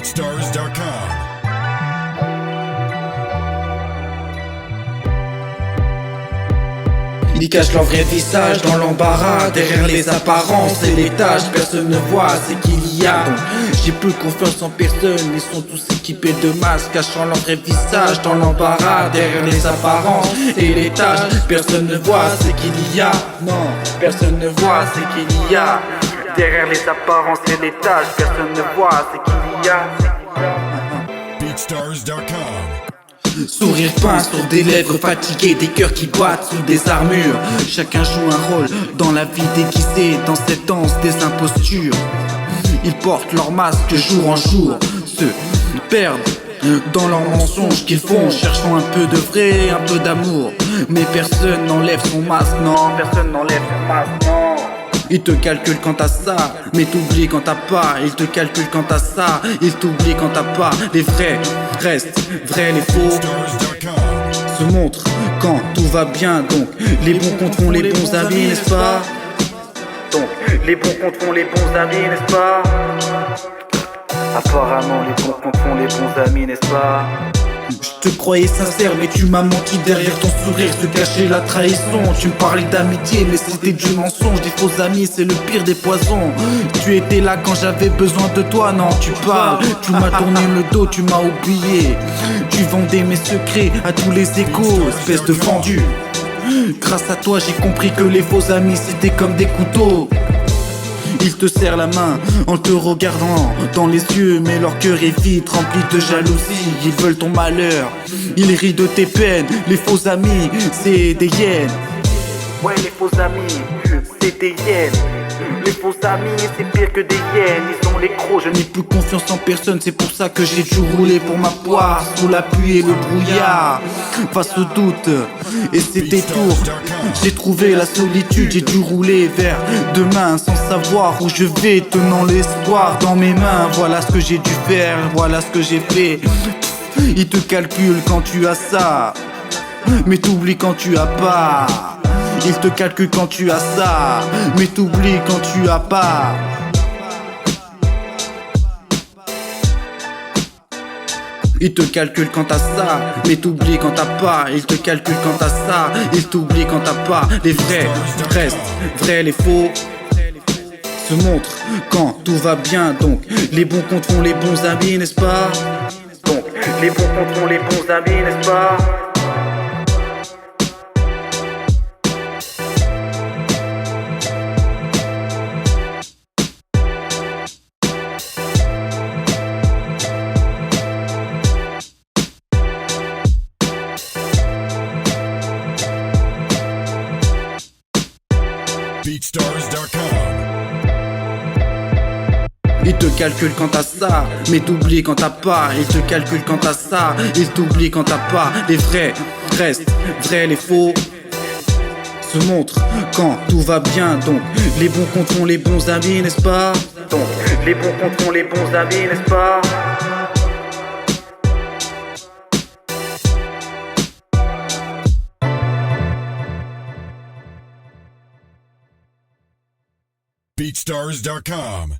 BeatStars.com. Ils cachent leur vrai visage dans l'embarras, derrière les apparences et les tâches, personne ne voit ce qu'il y a. Donc j'ai peu confiance en personne, ils sont tous équipés de masques, cachant leur vrai visage dans l'embarras, derrière les apparences et les tâches, personne ne voit ce qu'il y a. Non, personne ne voit ce qu'il y a. Derrière les apparences et les tâches, personne ne voit ce qu'il y a. BeatStars.com. Sourire peint sur des lèvres fatiguées, des cœurs qui battent sous des armures. Chacun joue un rôle dans la vie déguisée, dans cette danse des impostures. Ils portent leur masque jour en jour, se perdent dans leurs mensonges qu'ils font, cherchant un peu de vrai, un peu d'amour. Mais personne n'enlève son masque, non, personne n'enlève son masque, non. Ils te calculent quand t'as ça, mais t'oublies quand t'as pas. Ils te calculent quand t'as ça, ils t'oublient quand t'as pas. Les vrais restent vrais, les faux se montrent quand tout va bien. Donc les bons compteront les bons amis, n'est-ce pas? Donc les bons compteront les bons amis, n'est-ce pas? Apparemment les bons compteront les bons amis, n'est-ce pas? Je te croyais sincère mais tu m'as menti, derrière ton sourire se cachait la trahison. Tu me parlais d'amitié mais c'était du mensonge, des faux amis c'est le pire des poisons. Tu étais là quand j'avais besoin de toi, non tu parles. Tu m'as tourné le dos, tu m'as oublié. Tu vendais mes secrets à tous les échos, espèce de vendu. Grâce à toi j'ai compris que les faux amis c'était comme des couteaux. Ils te serrent la main en te regardant dans les yeux, mais leur cœur est vide, rempli de jalousie. Ils veulent ton malheur, ils rient de tes peines. Les faux amis, c'est des hyènes. Ouais, les faux amis, c'est des hyènes. Les faux amis, c'est pire que des hyènes. Ils sont les crocs, je n'ai plus confiance en personne. C'est pour ça que j'ai dû rouler pour ma poire sous la pluie et le brouillard. Face au doute et ses détours, j'ai trouvé la solitude. J'ai dû rouler vers demain sans savoir où je vais, tenant l'espoir dans mes mains. Voilà ce que j'ai dû faire, voilà ce que j'ai fait. Ils te calculent quand tu as ça, mais t'oublies quand tu as pas. Ils te calculent quand tu as ça, mais t'oublies quand tu as pas. Ils te calculent quand t'as ça, mais t'oublies quand t'as pas. Ils te calculent quand t'as ça, ils t'oublient quand t'as pas. Les vrais restent vrais, les faux se montrent quand tout va bien. Donc les bons compteront les bons amis, n'est-ce pas? Donc les bons compteront les bons amis, n'est-ce pas? BeatStars.com. Ils te calculent quand t'as ça, mais t'oublies quand t'as pas. Ils te calculent quand t'as ça, ils t'oublient quand t'as pas. Les vrais restent vrais, les faux se montrent quand tout va bien. Donc les bons compteront les bons amis, n'est-ce pas? Donc les bons compteront les bons amis, n'est-ce pas? BeatStars.com.